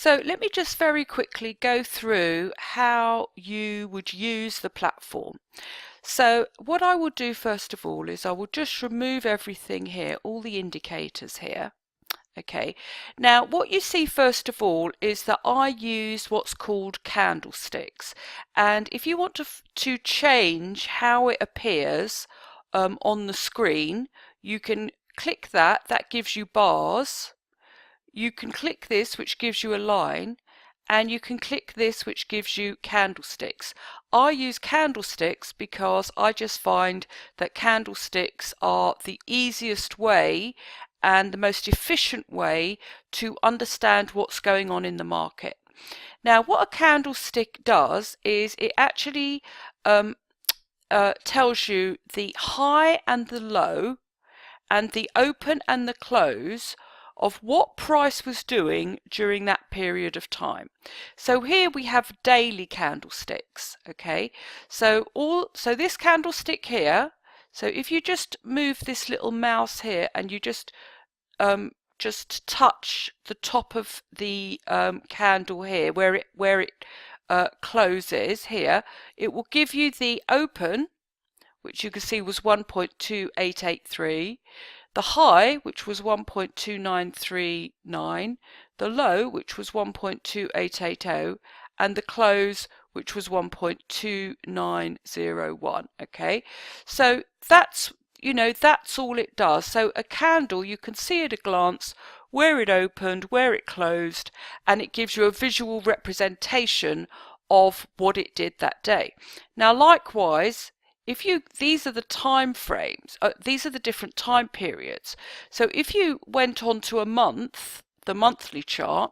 So let me just very quickly go through how you would use the platform. So what I will do first of all is I will just remove everything here, all the indicators here. Okay, now what you see first of all is that I use what's called candlesticks, and if you want to change how it appears on the screen, you can click that. That gives you bars. You can click this, which gives you a line, and you can click this, which gives you candlesticks. I use candlesticks because I just find that candlesticks are the easiest way and the most efficient way to understand what's going on in the market. Now, what a candlestick does is it actually tells you the high and the low and the open and the close of what price was doing during that period of time. So here we have daily candlesticks. Okay, so this candlestick here, so if you just move this little mouse here and you just touch the top of the candle here where it closes here, it will give you the open, which you can see was 1.2883, the high, which was 1.2939, the low, which was 1.2880, and the close, which was 1.2901. Okay, so that's that's all it does. So a candle, you can see at a glance where it opened, where it closed, and it gives you a visual representation of what it did that day. Now likewise, these are the time frames, these are the different time periods. So if you went on to a month, the monthly chart,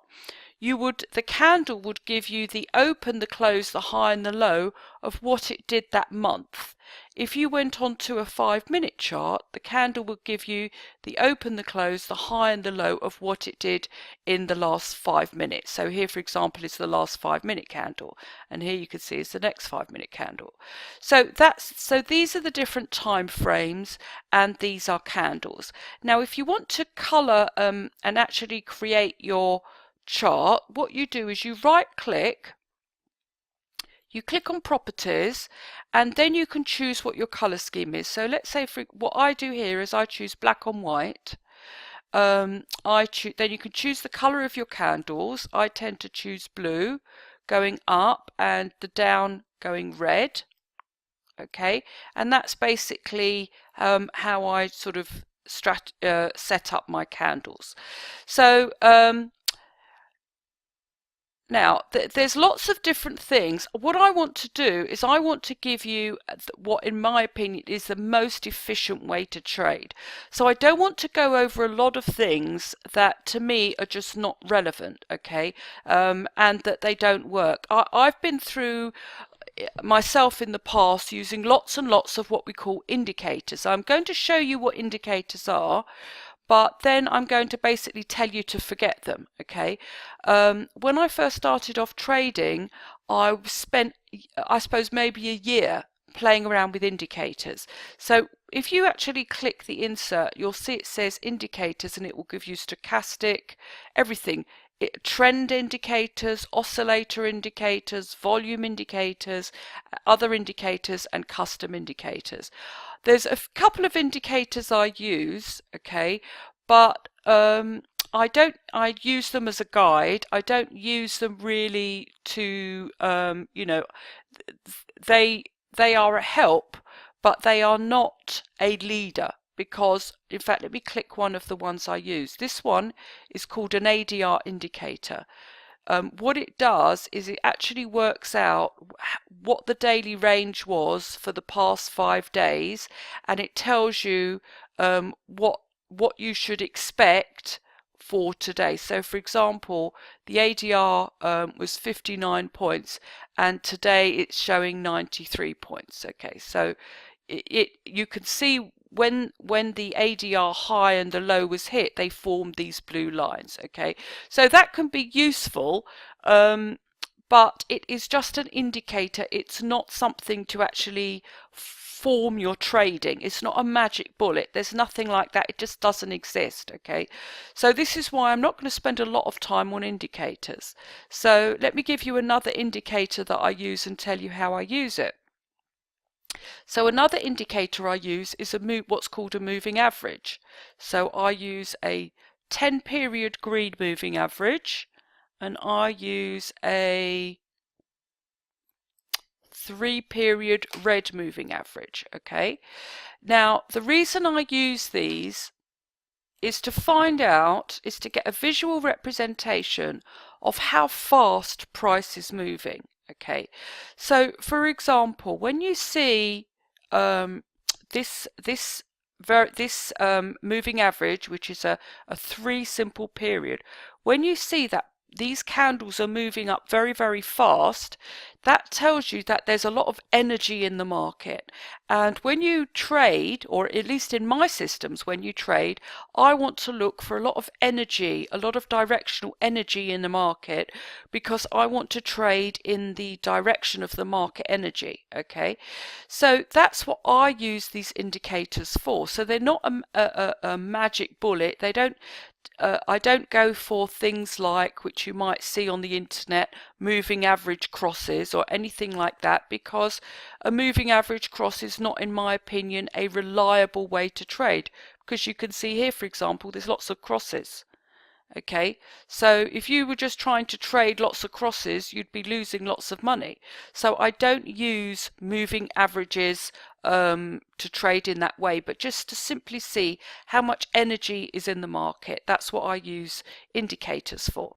the candle would give you the open, the close, the high and the low of what it did that month. If you went on to a 5-minute chart, the candle would give you the open, the close, the high and the low of what it did in the last 5 minutes. So here, for example, is the last 5-minute candle, and here you can see is the next 5-minute candle. So these are the different time frames, and these are candles. Now, if you want to color and actually create your chart, what you do is you right click, you click on properties, and then you can choose what your color scheme is. So let's say what I do here is I choose black on white. Then you can choose the color of your candles. I tend to choose blue going up and the down going red. Okay, and that's basically how I sort of set up my candles. So now, there's lots of different things. What I want to do is I want to give you what, in my opinion, is the most efficient way to trade. So I don't want to go over a lot of things that to me are just not relevant, okay, and that they don't work. I've been through myself in the past using lots and lots of what we call indicators. I'm going to show you what indicators are, but then I'm going to basically tell you to forget them. Okay, when I first started off trading, I spent, I suppose, maybe a year playing around with indicators. So if you actually click the insert, you'll see it says indicators, and it will give you stochastic, everything. Trend indicators, oscillator indicators, volume indicators, other indicators, and custom indicators. There's a couple of indicators I use, okay, but I use them as a guide. I don't use them really to, they are a help, but they are not a leader. Because, in fact, let me click one of the ones I use. This one is called an ADR indicator. What it does is it actually works out what the daily range was for the past 5 days, and it tells you what you should expect for today. So, for example, the ADR was 59 points, and today it's showing 93 points. Okay, so you can see when the ADR high and the low was hit, they formed these blue lines. Okay, so that can be useful, but it is just an indicator. It's not something to actually inform your trading. It's not a magic bullet. There's nothing like that. It just doesn't exist. Okay, so this is why I'm not going to spend a lot of time on indicators. So let me give you another indicator that I use and tell you how I use it. So another indicator I use is what's called a moving average. So I use a 10 period green moving average, and I use a 3 period red moving average. Okay, now the reason I use these is to get a visual representation of how fast price is moving. Okay, so for example, when you see this moving average, which is a 3 simple period, when you see that these candles are moving up very, very fast, that tells you that there's a lot of energy in the market. And when you trade, or at least in my systems, when you trade, I want to look for a lot of energy, a lot of directional energy in the market, because I want to trade in the direction of the market energy. Okay, so that's what I use these indicators for. So they're not a magic bullet. They don't I don't go for things like, which you might see on the internet, moving average crosses or anything like that, because a moving average cross is not, in my opinion, a reliable way to trade, because you can see here, for example, there's lots of crosses. Okay, so if you were just trying to trade lots of crosses, you'd be losing lots of money. So I don't use moving averages to trade in that way, but just to simply see how much energy is in the market. That's what I use indicators for.